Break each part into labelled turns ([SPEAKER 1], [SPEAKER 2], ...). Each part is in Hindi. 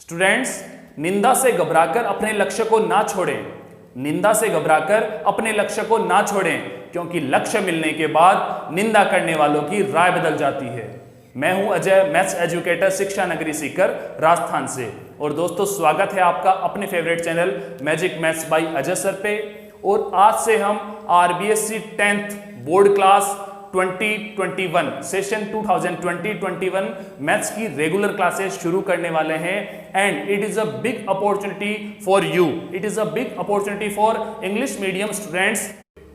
[SPEAKER 1] स्टूडेंट्स, निंदा से घबराकर अपने लक्ष्य को ना छोड़ें। निंदा से घबराकर अपने लक्ष्य को ना छोड़ें, क्योंकि लक्ष्य मिलने के बाद निंदा करने वालों की राय बदल जाती है। मैं हूं अजय, मैथ्स एजुकेटर, शिक्षा नगरी सीकर, राजस्थान से। और दोस्तों, स्वागत है आपका अपने favourite channel magic maths by Ajay sir पे। और आज से हम RBSC 10th board class 2021 session 2020-21 maths की रेगुलर क्लासेस शुरू करने वाले हैं। And it is a big opportunity for you, it is a big opportunity for English medium students,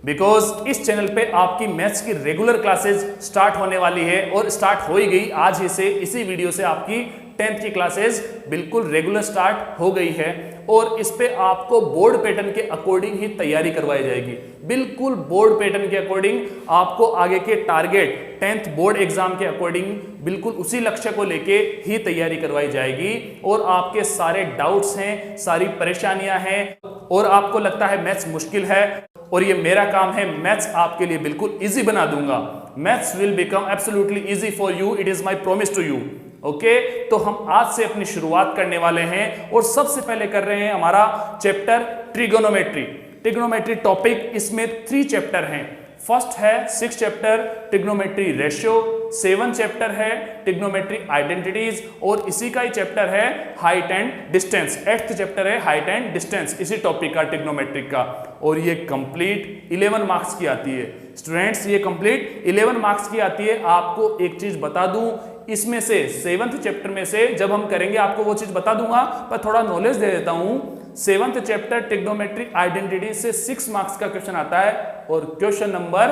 [SPEAKER 1] because इस चैनल पे आपकी मैथ्स की रेगुलर क्लासेस स्टार्ट होने वाली है और स्टार्ट हो ही गई आज ही से। इसी वीडियो से आपकी 10th की क्लासेस बिल्कुल रेगुलर स्टार्ट हो गई है और इस पे आपको बोर्ड पैटर्न के अकॉर्डिंग ही तैयारी करवाई जाएगी। बिल्कुल बोर्ड पैटर्न के अकॉर्डिंग आपको आगे के टारगेट 10th बोर्ड एग्जाम के अकॉर्डिंग बिल्कुल उसी लक्ष्य को लेके ही तैयारी करवाई जाएगी। और आपके सारे डाउट्स हैं, सारी परेशानियां हैं और आपको लगता है मैथ्स मुश्किल है और ये मेरा काम है मैथ्स आपके लिए बिल्कुल इजी बना दूंगा। Maths will become absolutely easy for you, it is my promise to you. Okay, तो हम आज से अपनी शुरुआत करने वाले हैं और सबसे पहले कर रहे हैं हमारा चैप्टर ट्रिगोनोमेट्री। ट्रिगोनोमेट्री टॉपिक, इसमें 3 चैप्टर हैं। फर्स्ट है 6th chapter trigonometry ratio, 7th chapter है ट्रिग्नोमेट्री आइडेंटिटीज और इसी का ही चैप्टर है height and distance. 8th chapter है हाइट एंड डिस्टेंस, इसी टॉपिक का ट्रिग्नोमेट्रिक का। और ये कंप्लीट 11 मार्क्स की आती है स्टूडेंट्स, ये कंप्लीट 11 मार्क्स की आती है। आपको एक चीज बता दूं, इसमें से 7th चैप्टर में से जब हम करेंगे आपको वो चीज बता दूंगा, पर थोड़ा नॉलेज दे देता हूं। 7th चैप्टर ट्रिग्नोमेट्री आइडेंटिटी से 6 मार्क्स का क्वेश्चन आता है और क्वेश्चन नंबर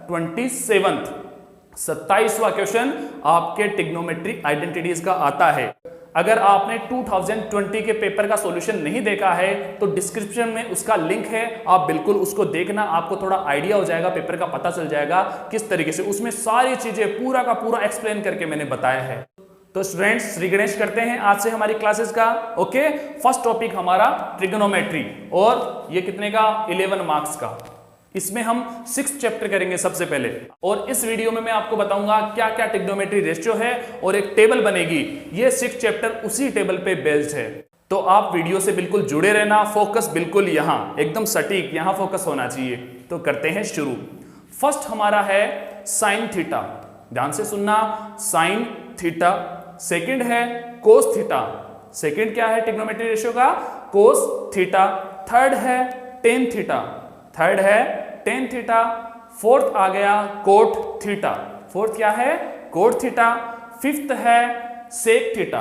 [SPEAKER 1] 27 27वां क्वेश्चन आपके ट्रिग्नोमेट्री आइडेंटिटीज का आता है। अगर आपने 2020 के पेपर का सॉल्यूशन नहीं देखा है तो डिस्क्रिप्शन में उसका लिंक है, आप बिल्कुल उसको देखना, आपको थोड़ा आइडिया हो जाएगा, पेपर का पता चल जाएगा किस तरीके से उसमें सारी चीजें पूरा का पूरा एक्सप्लेन करके मैंने बताया है। तो स्टूडेंट्स, श्री गणेश करते हैं आज से हमारी क्लासेस का। ओके, फर्स्ट टॉपिक हमारा ट्रिगोनोमेट्री और ये कितने का, 11 मार्क्स का। इसमें हम 6th चैप्टर करेंगे सबसे पहले और इस वीडियो में मैं आपको बताऊंगा क्या क्या ट्रिग्नोमेट्री रेशियो है और एक टेबल बनेगी। ये 6th चैप्टर उसी टेबल पे बेस्ड है, तो आप वीडियो से बिल्कुल जुड़े रहना। फोकस बिल्कुल यहां एकदम सटीक यहां फोकस होना चाहिए। तो करते हैं शुरू। फर्स्ट हमारा है साइन थीटा, ध्यान से सुनना, साइन थीटा। सेकंड है कोस थीटा, सेकंड क्या है ट्रिग्नोमेट्री रेशियो का, कोस थीटा। थर्ड है टेन थीटा, थर्ड है टेन थीटा। फोर्थ आ गया कोट थीटा, फोर्थ क्या है, कोट थीटा। फिफ्थ है sec theta,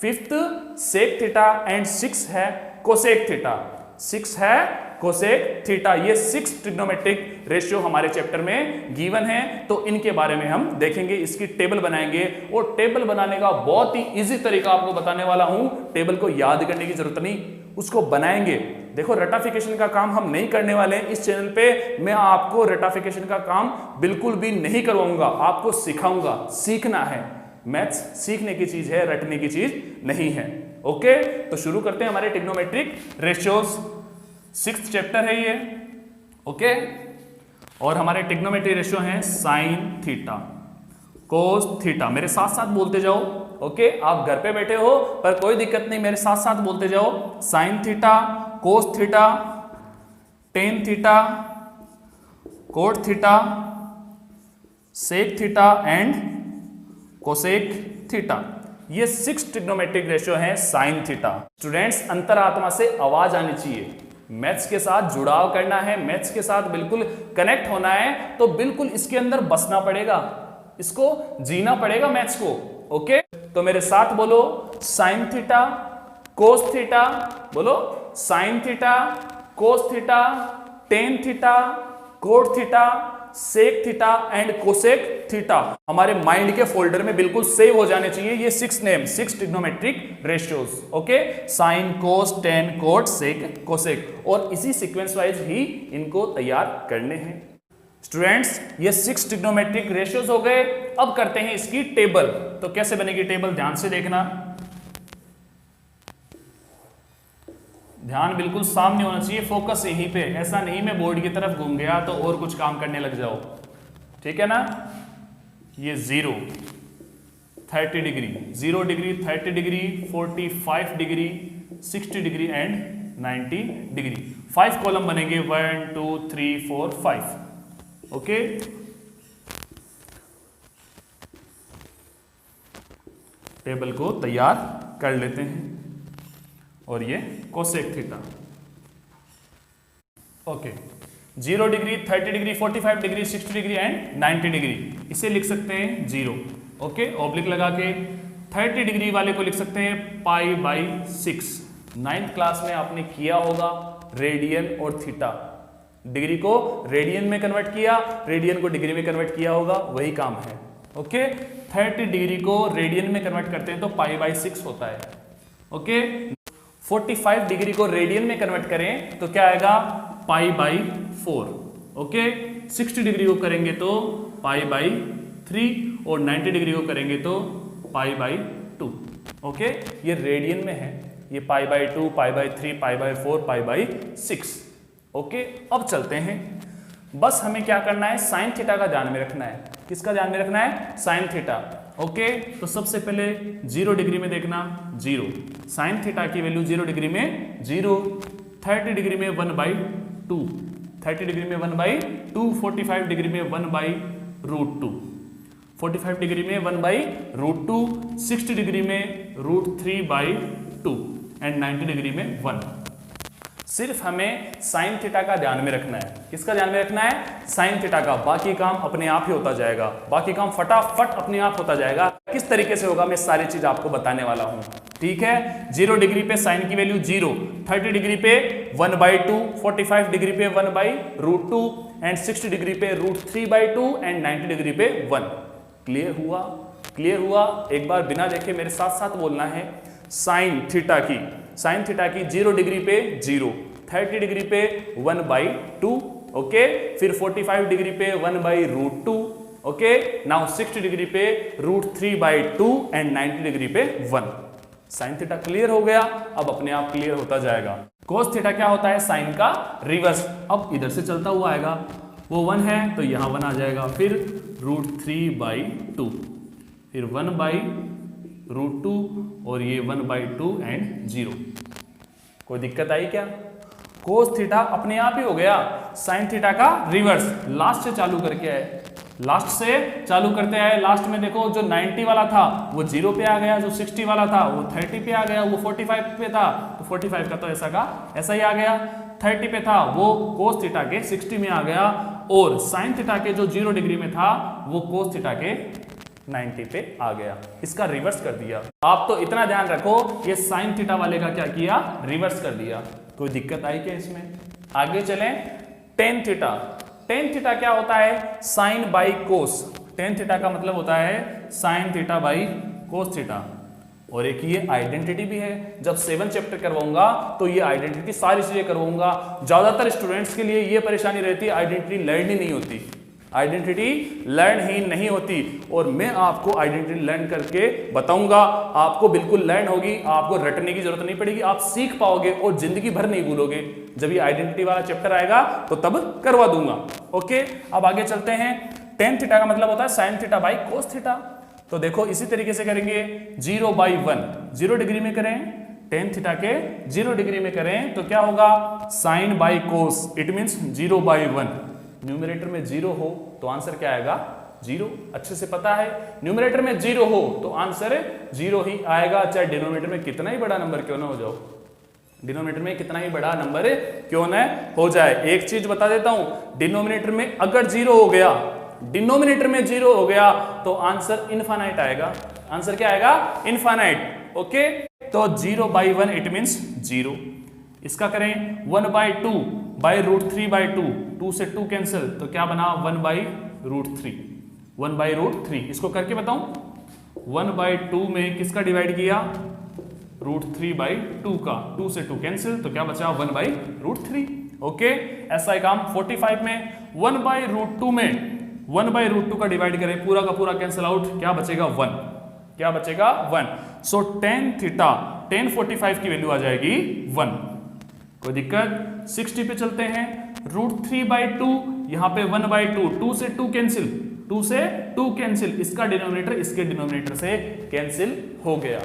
[SPEAKER 1] fifth sec theta. And 6 है कोसेक थीटा, 6 है कोसेक थीटा। ये 6 ट्रिग्नोमेट्रिक रेशियो हमारे चैप्टर में गिवन है, तो इनके बारे में हम देखेंगे, इसकी टेबल बनाएंगे। और टेबल बनाने का बहुत ही इजी तरीका आपको बताने वाला हूं। टेबल को याद करने की जरूरत नहीं, उसको बनाएंगे। देखो, रटाफिकेशन का काम हम नहीं करने वाले हैं इस चैनल पे। मैं आपको रटाफिकेशन का काम बिल्कुल भी नहीं करवाऊंगा, आपको सिखाऊंगा। सीखना है, मैथ्स सीखने की चीज है, रटने की चीज नहीं है। ओके, तो शुरू करते हैं हमारे ट्रिग्नोमेट्रिक रेशियोज। 6th चैप्टर है ये। ओके, और हमारे ट्रिग्नोमेट्री रेशियो हैं साइन थीटा, कोस थीटा। मेरे साथ साथ बोलते जाओ। ओके, आप घर पे बैठे हो पर कोई दिक्कत नहीं, मेरे साथ साथ बोलते जाओ। Sine theta, cos theta, tan theta, cot theta, sec theta and cosec theta. ये 6 ट्रिग्नोमेट्रिक रेशियो है साइन थीटा। स्टूडेंट्स, अंतरात्मा से आवाज आनी चाहिए, मैथ्स के साथ जुड़ाव करना है, मैथ्स के साथ बिल्कुल कनेक्ट होना है, तो बिल्कुल इसके अंदर बसना पड़ेगा, इसको जीना पड़ेगा मैथ्स को। ओके, तो मेरे साथ बोलो, साइन थीटा, कोस थीटा, बोलो sine theta, cos theta, tan theta, cot theta, sec theta and cosec theta. हमारे माइंड के फोल्डर में बिल्कुल सेव हो जाने चाहिए ये 6 name, 6 trigonometric ratios. Okay, sine, cos, tan, cot, sec, cosec, और इसी सीक्वेंस वाइज ही इनको तैयार करने हैं। स्टूडेंट्स, ये 6 ट्रिग्नोमेट्रिक रेशियोज हो गए। अब करते हैं इसकी टेबल। तो कैसे बनेगी टेबल, ध्यान से देखना, ध्यान बिल्कुल सामने होना चाहिए, फोकस यहीं पे। ऐसा नहीं मैं बोर्ड की तरफ घूम गया तो और कुछ काम करने लग जाओ, ठीक है ना। ये 0, 30 degree, 0 degree, 30 degree, 45 degree, 60 degree and 90 degree. 5 column बनेंगे, 1 2 3 4 5। ओके, टेबल को तैयार कर लेते हैं और ये cosec theta. Okay, 0 degree, 30 degree, 45 degree, 60 degree and 90 degree, इसे लिख सकते हैं 0। ओके, ऑब्लिक लगा के 30 डिग्री वाले को लिख सकते हैं पाई बाई 6। 9th क्लास में आपने किया होगा रेडियन और थीटा, डिग्री को रेडियन में कन्वर्ट किया, रेडियन को डिग्री में कन्वर्ट किया होगा, वही काम है। ओके, 30 डिग्री को रेडियन में कन्वर्ट करते हैं तो पाई बाई 6 होता है। ओके, 45 डिग्री को रेडियन में कन्वर्ट करें तो क्या आएगा, पाई बाई 4। ओके, 60 डिग्री को करेंगे तो पाई बाई 3 और 90 डिग्री को करेंगे तो पाई बाई 2। ओके, ये रेडियन में है, ये pi by 2, pi by 3, pi by 4, pi by 6। Okay, अब चलते हैं, बस हमें क्या करना है, साइन थीटा का ध्यान में रखना है। किसका ध्यान में रखना है, साइन थीटा। ओके, तो सबसे पहले 0 डिग्री में देखना, 0 साइन थीटा की वैल्यू 0 डिग्री में 0, 30 डिग्री में 1/2, 30 डिग्री में 1/2, 45 डिग्री में 1/√2, 45 डिग्री में 1/√2, 60 डिग्री में √3/2 एंड 90 डिग्री में 1। सिर्फ हमें साइन थीटा का ध्यान में रखना है। किसका ध्यान में रखना है, साइन थीटा का। बाकी काम अपने आप ही होता जाएगा, बाकी काम फटाफट अपने आप होता जाएगा। किस तरीके से होगा मैं सारी चीज आपको बताने वाला हूं, ठीक है। 0 डिग्री पे साइन की वैल्यू 0, 30 डिग्री पे 1/2, 45 डिग्री पे 1/√2 एंड 60 डिग्री पे √3/2 एंड 90 डिग्री पे 1। क्लियर हुआ, क्लियर हुआ। एक बार बिना देखे मेरे साथ साथ बोलना है, साइन थीटा की, साइन थीटा की 0 डिग्री पे 0, 30 डिग्री पे 1/2, ओके, फिर 45 डिग्री पे 1/√2, ओके, नाउ 60 डिग्री पे √3/2 एंड 90 डिग्री पे 1। साइन थीटा क्लियर हो गया, अब अपने आप क्लियर होता जाएगा। कोस थीटा क्या होता है, साइन का रिवर्स। अब इधर से चलता हुआ आएगा, वो 1 है तो यहां 1 आ जाएगा, फिर √3/2, फिर 1/√2 और ये 1/2 एंड 0। कोई दिक्कत आई क्या? कोस थीटा अपने आप ही हो गया साइन थीटा का रिवर्स। लास्ट से चालू करके आए, लास्ट से चालू करते आए, लास्ट में देखो जो 90 वाला था वो 0 पे आ गया, जो 60 वाला था वो 30 पे आ गया, वो 45 पे था तो 45 का तो ऐसा का ऐसा ही आ गया, 30 पे था वो कोस थीटा के 60 में आ गया, और साइन थीटा के जो 0 डिग्री में था वो कोस थीटा के 90 पे आ गया। इसका रिवर्स कर दिया। आप तो इतना ध्यान रखो, ये साइन थीटा वाले का क्या किया, रिवर्स कर दिया। कोई दिक्कत आई क्या इसमें? आगे चलें, टेन थीटा। टेन थीटा क्या होता है, sine by cos. Tan theta का मतलब होता है sine theta by cos theta. और एक ये आइडेंटिटी भी है, जब 7 चैप्टर करवाऊंगा तो ये आइडेंटिटी सारी चीजें करवाऊंगा। ज्यादातर स्टूडेंट्स के लिए ये परेशानी रहती है, आइडेंटिटी लर्न ही नहीं होती, आइडेंटिटी लर्न ही नहीं होती। और मैं आपको आइडेंटिटी लर्न करके बताऊंगा, आपको बिल्कुल लर्न होगी, आपको रटने की जरूरत नहीं पड़ेगी, आप सीख पाओगे और जिंदगी भर नहीं भूलोगे। जब ये आइडेंटिटी वाला चैप्टर आएगा तो तब करवा दूंगा। ओके, अब आगे चलते हैं। टेन थीटा का मतलब होता है sine theta by cos theta. तो देखो इसी तरीके से करेंगे, 0/1, 0 डिग्री में करें, टेन थीटा के 0 डिग्री में करें तो क्या होगा, sine by cos, it means 0/1। Numerator में 0 हो तो आंसर क्या आएगा, 0। अच्छे से पता है, न्यूमरेटर में 0 हो तो आंसर 0 ही आएगा, चाहे डिनोमिनेटर में कितना ही बड़ा नंबर क्यों ना हो जाओ, डिनोमिनेटर में कितना ही बड़ा नंबर क्यों ना हो जाए। एक चीज बता देता हूं, डिनोमिनेटर में अगर 0 हो गया, डिनोमिनेटर में 0 हो गया तो आंसर इनफाइनाइट आएगा। आंसर क्या आएगा, इनफाइनाइट। ओके, तो 0/1 इट मीन्स 0। इसका करें 1/2 बाई √3/2, 2 से 2 कैंसिल तो क्या बना, 1/√3, 1/√3। इसको करके बताऊं, 1/2 में किसका डिवाइड किया, √3/2 का, 2 से 2 कैंसिल तो क्या बचा, 1/√3। ओके, ऐसा ही काम 45 में 1/√2 में 1/√2 का डिवाइड करें, पूरा का पूरा कैंसिल आउट, क्या बचेगा, 1। क्या बचेगा, 1। सो टेन थीटा, टेन 45 की वैल्यू आ जाएगी 1। कोई दिक्कत? 60 पे चलते हैं, √3/2, यहां पे 1/2, 2 से 2 कैंसिल 2 से 2 कैंसिल, इसका डिनोमिनेटर इसके डिनोमिनेटर से कैंसिल हो गया।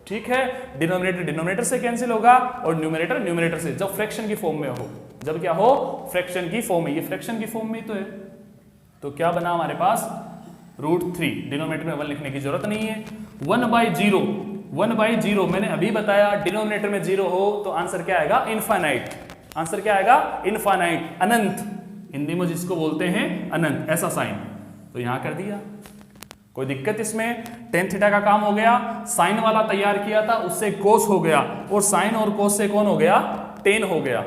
[SPEAKER 1] ठीक है, डिनोमिनेटर डिनोमिनेटर से कैंसिल होगा और न्यूमरेटर न्यूमरेटर से, जब फ्रैक्शन की फॉर्म में हो, जब क्या हो, फ्रैक्शन की फॉर्म में। ये फ्रैक्शन की फॉर्म में ही तो है, तो क्या बना हमारे पास √3। डिनोमिनेटर में 1 लिखने की जरूरत नहीं है। 1/0, 1/0 मैंने अभी बताया, डिनोमिनेटर में 0 हो तो आंसर क्या आएगा, इनफाइनाइट। आंसर क्या आएगा, इनफाइनाइट, अनंत, हिंदी में जिसको बोलते हैं अनंत, ऐसा साइन। तो यहां कर दिया, कोई दिक्कत इसमें। tan थीटा का काम हो गया, साइन वाला तैयार किया था उससे कोस हो गया, और साइन और कोस से कौन हो गया, tan हो गया।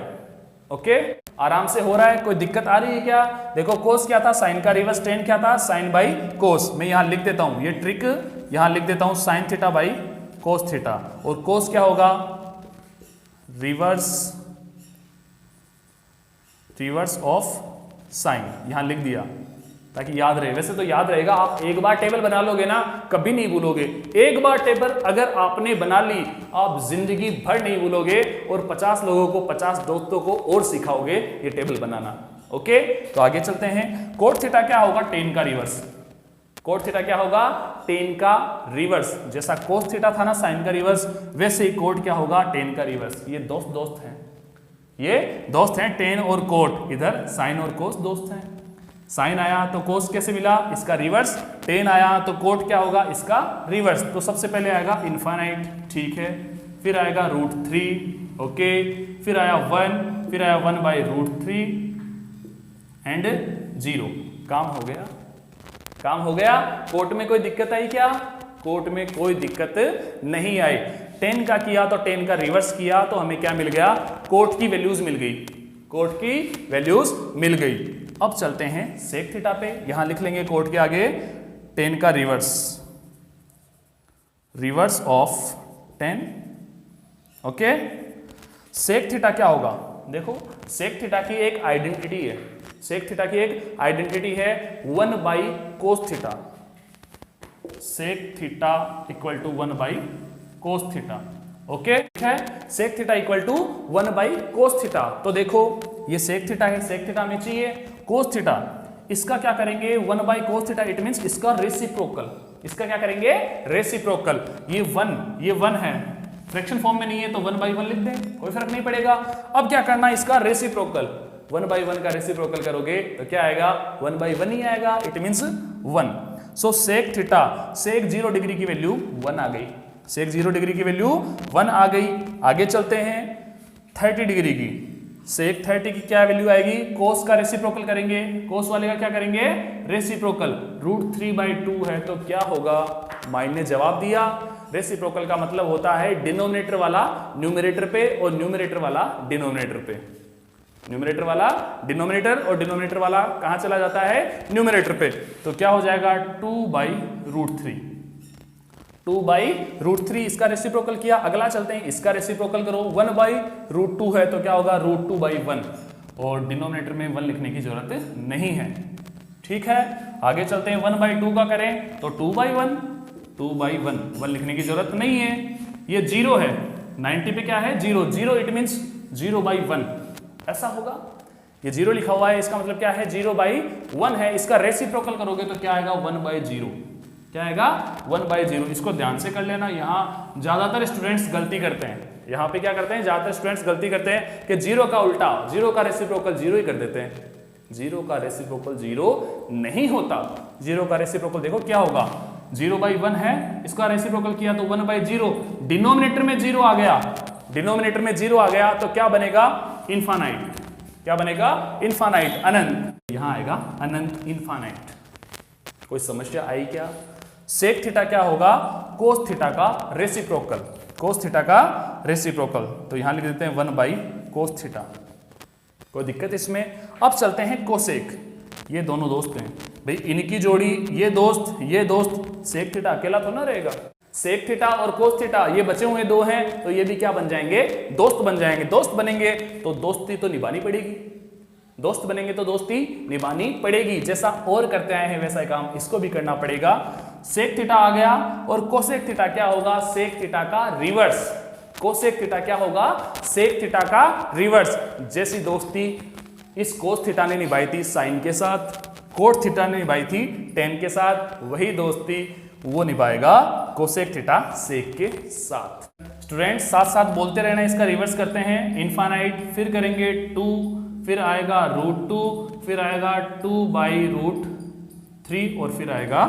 [SPEAKER 1] ओके, आराम से हो रहा है, कोई दिक्कत आ रही है क्या? देखो कोस क्या था, साइन का रिवर्स, tan क्या था, साइन बाई कोस। मैं यहां लिख देता हूं, ये ट्रिक यहां लिख देता हूं, sign theta by cos theta, और कोस क्या होगा, रिवर्स ऑफ साइन, यहां लिख दिया ताकि याद रहे। वैसे तो याद रहेगा, आप एक बार टेबल बना लोगे ना कभी नहीं भूलोगे। एक बार टेबल अगर आपने बना ली, आप जिंदगी भर नहीं भूलोगे, और 50 लोगों को, 50 दोस्तों को और सिखाओगे ये टेबल बनाना। ओके, तो आगे चलते हैं। कोट थीटा क्या होगा, tan का रिवर्स। कोट थीटा क्या होगा, tan का रिवर्स। जैसा कोस थीटा था ना साइन का रिवर्स, वैसे ही कोट क्या होगा, tan का रिवर्स। ये दोस्त हैं, ये दोस्त हैं, tan और कोट। इधर साइन और कोस दोस्त हैं। साइन आया तो कोस कैसे मिला, इसका रिवर्स। tan आया तो कोट क्या होगा, इसका रिवर्स। तो सबसे पहले आएगा इनफाइनाइट, ठीक है, फिर आएगा √3, ओके, फिर आया 1, फिर आया 1/√3 एंड 0। काम हो गया, काम हो गया। कोट में कोई दिक्कत आई क्या, कोट में कोई दिक्कत नहीं आई। tan का किया तो tan का रिवर्स किया तो हमें क्या मिल गया, कोट की वैल्यूज मिल गई, कोट की वैल्यूज मिल गई। अब चलते हैं सेक थीटा पे, यहां लिख लेंगे कोट के आगे tan का reverse, reverse of tan। Okay, sec theta क्या होगा, देखो सेक थीटा की एक आइडेंटिटी है, सेक थीटा की एक आइडेंटिटी है 1/cos theta. Sec theta equal to 1/cos theta. Okay, ठीक है, sec theta equal to 1/cos theta. तो देखो ये सेक थीटा है, सेक थीटा हमें चाहिए, कोस थीटा इसका क्या करेंगे, 1/cos थीटा, इट मींस इसका रेसिप्रोकल। इसका क्या करेंगे, रेसिप्रोकल। ये 1 है, फ्रैक्शन फॉर्म में नहीं है तो 1/1 लिख दें, कोई फर्क नहीं पड़ेगा। अब क्या करना, इसका रेसिप्रोकल, 1/1 का रेसिप्रोकल करोगे तो क्या आएगा, 1/1 ही आएगा, it means 1। So sec theta, sec 0 degree की वैल्यू 1 आ गई, सेक 0 डिग्री की वैल्यू 1 आ गई। आगे चलते हैं 30 डिग्री की, सेक 30 की क्या वैल्यू आएगी, कोस का रेसिप्रोकल करेंगे, कोस वाले का क्या करेंगे, रेसिप्रोकल। √3/2 है तो क्या होगा, माइन ने जवाब दिया। रेसिप्रोकल का मतलब होता है डिनोमिनेटर वाला न्यूमरेटर पे और न्यूमरेटर वाला डिनोमिनेटर पे। न्यूमरेटर वाला डिनोमिनेटर और डिनोमिनेटर वाला कहां चला जाता है, न्यूमरेटर पे। तो क्या हो जाएगा 2/√3, 2/√3 इसका रेसिप्रोकल किया। अगला चलते हैं, इसका रेसिप्रोकल करो, 1/√2 है तो क्या होगा, √2/1, और डिनोमिनेटर में 1 लिखने की जरूरत नहीं है। ठीक है, आगे चलते हैं, 1/2 का करें तो 2/1, 2/1, 1 लिखने की जरूरत नहीं है। ये 0 है, 90 पे क्या है, 0 इट मींस 0/1, ऐसा होगा। ये 0 लिखा हुआ है, इसका मतलब क्या है, 0/1 है। इसका रेसिप्रोकल करोगे तो क्या आएगा, 1/0, क्या आएगा, 1/0। इसको ध्यान से कर लेना, यहाँ ज्यादातर स्टूडेंट्स गलती करते हैं, यहाँ पे क्या करते हैं, ज्यादातर स्टूडेंट्स गलती करते हैं कि 0 का उल्टा, 0 का रेसिप्रोकल 0 ही कर देते हैं। 0 का रेसिप्रोकल 0 नहीं होता। 0 का रेसिप्रोकल देखो क्या होगा, 0/1 है, इसका रेसिप्रोकल किया तो 1/0, डिनोमिनेटर में 0 आ गया, डिनोमिनेटर में 0 आ गया तो क्या बनेगा, इनफाइनाइट। क्या बनेगा, इनफाइनाइट, अनंत। यहां आएगा अनंत, इनफाइनाइट। कोई समस्या आई क्या? सेक थीटा क्या होगा, कोस थीटा का रेसिप्रोकल, कोस थीटा का रेसिप्रोकल। तो यहां लिख देते हैं 1/cos थीटा, कोई दिक्कत इसमें। अब चलते हैं कोसेक, ये दोनों दोस्त हैं भाई, इनकी जोड़ी, ये दोस्त, सेक थीटा अकेला तो ना रहेगा। सेक थीटा और कोस थीटा ये बचे हुए दो हैं, तो ये भी क्या बन जाएंगे, दोस्त बन जाएंगे। दोस्त बनेंगे तो दोस्ती तो निभानी पड़ेगी, दोस्त बनेंगे तो दोस्ती निभानी पड़ेगी। जैसा और करते आए हैं वैसा काम इसको भी करना पड़ेगा। सेक थीटा आ गया, और कोसेक थीटा क्या होगा, सेक थीटा का रिवर्स। कोसेक थीटा क्या होगा, सेक थीटा का रिवर्स। जैसी दोस्ती इस कोस थीटा ने निभाई थी साइन के साथ, कोट थीटा ने निभाई थी टेन के साथ, वही दोस्ती वो निभाएगा कोसेक थीटा सेक के साथ। स्टूडेंट्स साथ साथ बोलते रहना, इसका रिवर्स करते हैं, इनफाइनाइट, फिर करेंगे 2, फिर आएगा √2, फिर आएगा 2/√3 और फिर आएगा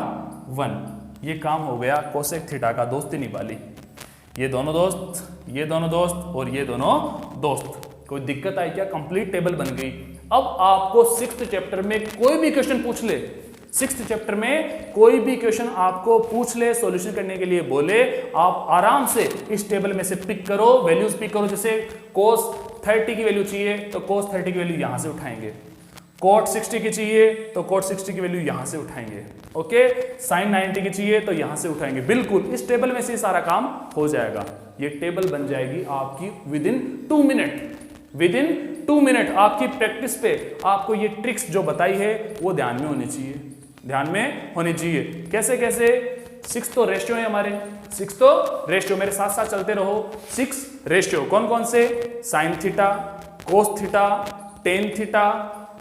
[SPEAKER 1] 1। ये काम हो गया कोसेक थीटा का दोस्ती निभा ली। ये दोनों दोस्त, ये दोनों दोस्त और ये दोनों दोस्त। कोई दिक्कत आई क्या? कंप्लीट टेबल बन गई। अब आपको 6th चैप्टर में कोई भी क्वेश्चन पूछ ले, 6th चैप्टर में कोई भी क्वेश्चन आपको पूछ ले, सॉल्यूशन करने के लिए बोले, आप आराम से इस टेबल में से पिक करो, वैल्यूज पिक करो। जैसे cos 30 की वैल्यू चाहिए तो cos 30 की वैल्यू यहां से उठाएंगे, cot 60 की चाहिए तो cot 60 की वैल्यू यहां से उठाएंगे, ओके। sin 90 की चाहिए तो यहां से उठाएंगे। बिल्कुल इस टेबल में से सारा काम हो जाएगा। ये टेबल बन जाएगी आपकी विदिन 2 मिनट। विदिन 2 मिनट आपकी प्रैक्टिस पे आपको ये ट्रिक्स जो बताई है वो ध्यान में होनी चाहिए, ध्यान में होनी चाहिए। कैसे कैसे? 6 तो रेशियो है हमारे, 6 तो रेशियो, मेरे साथ साथ चलते रहो। 6 रेशियो कौन कौन से? Sine theta, cos theta, tan theta,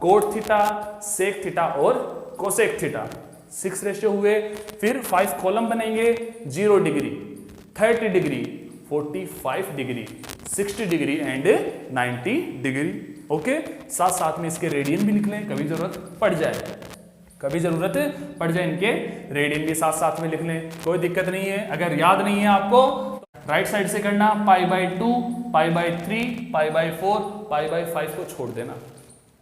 [SPEAKER 1] cot theta, sec theta और कोसेक थीटा। 6 रेशियो हुए। फिर 5 कॉलम बनेंगे, 0 degree, 30 degree, 45 degree, 60 degree and 90 degree, okay. साथ साथ में इसके रेडियन भी लिख लें, कभी जरूरत पड़ जाए, कभी जरूरत पड़ जाए इनके रेडियन भी साथ साथ में लिख लें, कोई दिक्कत नहीं है। अगर याद नहीं है आपको राइट साइड से करना, π/2, π/3, π/4, π/5 को छोड़ देना,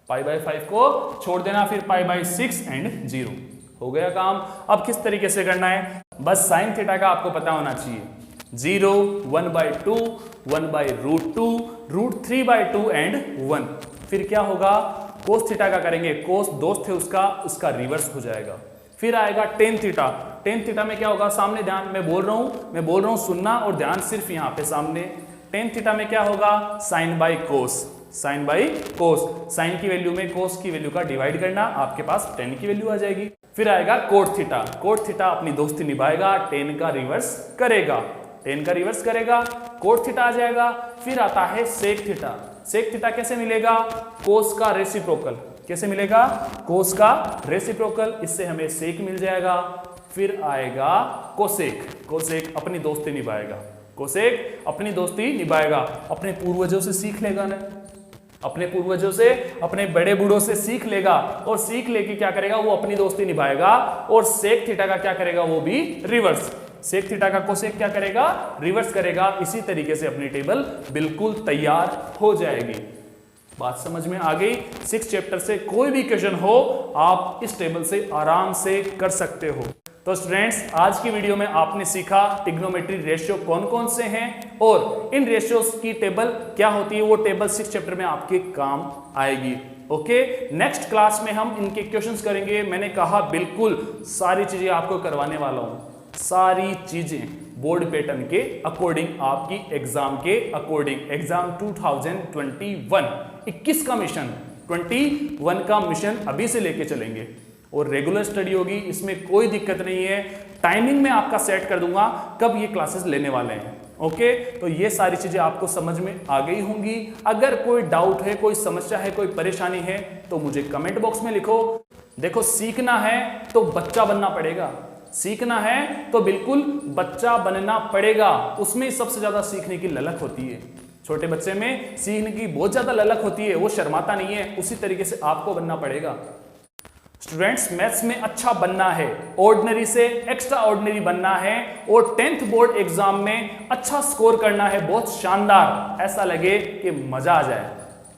[SPEAKER 1] π/5 को छोड़ देना, फिर π/6 एंड 0। हो गया काम। अब किस तरीके से करना है? बस साइन थीटा का आपको पता होना चाहिए। 0, 1/2, 1/√2, √3/2 एंड 1। फिर क्या होगा? कोस थीटा का करेंगे, कोस दोस्त है उसका रिवर्स हो जाएगा। फिर आएगा टेन थीटा। टेन थीटा में क्या होगा? सामने ध्यान, मैं बोल रहा हूं सुनना और ध्यान सिर्फ यहां पे सामने। टेन थीटा में क्या होगा? Sine by cos, sine by cos. Sine की वैल्यू में कोस की वैल्यू का डिवाइड करना, आपके पास टेन की वैल्यू आ जाएगी। फिर आएगा कोट थीटा। कोट थीटा अपनी दोस्ती निभाएगा, टेन का रिवर्स करेगा, टेन का रिवर्स करेगा, कोट थीटा आ जाएगा। फिर आता है सेक थीटा। सेक थीटा कैसे मिलेगा? कोस का रेसिप्रोकल। कैसे मिलेगा? कोस का रेसिप्रोकल, इससे हमें सेक मिल जाएगा। फिर आएगा कोसेक। कोसेक अपनी दोस्ती निभाएगा, कोसेक अपनी दोस्ती निभाएगा। अपने पूर्वजों से सीख लेगा ना, अपने पूर्वजों से, अपने बड़े बूढ़ों से सीख लेगा और सीख लेके क्या करेगा? वो अपनी दोस्ती निभाएगा। और सेक थीटा का क्या करेगा? वो भी रिवर्स। सेक थीटा का कोसेक क्या करेगा? रिवर्स करेगा। इसी तरीके से अपनी टेबल बिल्कुल तैयार हो जाएगी। बात समझ में आ गई? 6 चैप्टर से कोई भी क्वेश्चन हो आप इस टेबल से आराम से कर सकते हो। तो स्टूडेंट्स आज की वीडियो में आपने सीखा ट्रिग्नोमेट्री रेशियो कौन कौन से हैं और इन रेशियोज की टेबल क्या होती है। वो टेबल 6 चैप्टर में आपके काम आएगी, ओके। नेक्स्ट क्लास में हम इनके क्वेश्चंस करेंगे। मैंने कहा बिल्कुल सारी चीजें आपको करवाने वाला हूं, सारी चीजें बोर्ड पैटर्न के अकॉर्डिंग, आपकी एग्जाम के अकॉर्डिंग। एग्जाम 2021 का मिशन, 21 का मिशन अभी से लेके चलेंगे और रेगुलर स्टडी होगी, इसमें कोई दिक्कत नहीं है। टाइमिंग में आपका सेट कर दूंगा कब ये क्लासेस लेने वाले हैं, ओके। तो ये सारी चीजें आपको समझ में आ गई होंगी। अगर कोई डाउट है, कोई समस्या है, कोई परेशानी है तो मुझे कमेंट बॉक्स में लिखो। देखो सीखना है तो बच्चा बनना पड़ेगा, सीखना है तो बिल्कुल बच्चा बनना पड़ेगा। उसमें सबसे ज्यादा सीखने की ललक होती है। छोटे बच्चे में सीखने की बहुत ज्यादा ललक होती है, वो शर्माता नहीं है। उसी तरीके से आपको बनना पड़ेगा। स्टूडेंट्स मैथ्स में अच्छा बनना है, ऑर्डिनरी से एक्स्ट्रा ऑर्डिनरी बनना है और 10th बोर्ड एग्जाम में अच्छा स्कोर करना है, बहुत शानदार, ऐसा लगे कि मजा आ जाए,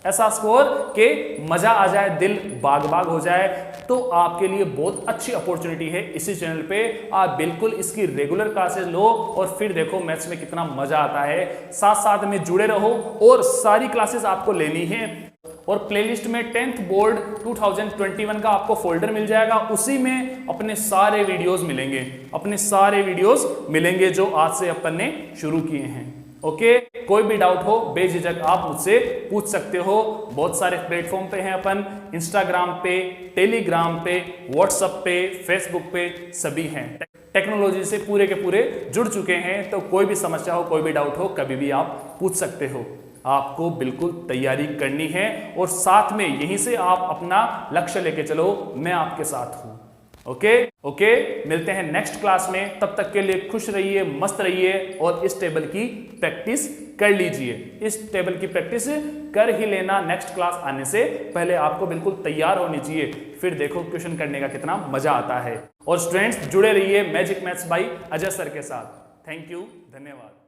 [SPEAKER 1] ऐसा स्कोर के मजा आ जाए, दिल बाग बाग हो जाए। तो आपके लिए बहुत अच्छी अपॉर्चुनिटी है। इसी चैनल पे आप बिल्कुल इसकी रेगुलर क्लासेस लो और फिर देखो मैथ्स में कितना मजा आता है। साथ साथ में जुड़े रहो और सारी क्लासेस आपको लेनी है। और प्लेलिस्ट में 10th बोर्ड 2021 का आपको फोल्डर मिल जाएगा, उसी में अपने सारे वीडियोस मिलेंगे, अपने सारे वीडियोस मिलेंगे जो आज से अपन ने शुरू किए हैं, ओके। कोई भी डाउट हो बेझिझक आप मुझसे पूछ सकते हो। बहुत सारे प्लेटफॉर्म पे हैं अपन, इंस्टाग्राम पे, टेलीग्राम पे, व्हाट्सएप पे, फेसबुक पे, सभी हैं। टेक्नोलॉजी से पूरे के पूरे जुड़ चुके हैं। तो कोई भी समस्या हो, कोई भी डाउट हो, कभी भी आप पूछ सकते हो। आपको बिल्कुल तैयारी करनी है और साथ में यहीं से आप अपना लक्ष्य लेके चलो, मैं आपके साथ हूं। ओके, मिलते हैं नेक्स्ट क्लास में। तब तक के लिए खुश रहिए, मस्त रहिए और इस टेबल की प्रैक्टिस कर लीजिए। इस टेबल की प्रैक्टिस कर ही लेना, नेक्स्ट क्लास आने से पहले आपको बिल्कुल तैयार होनी चाहिए। फिर देखो क्वेश्चन करने का कितना मजा आता है। और स्टूडेंट्स जुड़े रहिए magic maths by Ajay sir के साथ। थैंक यू, धन्यवाद।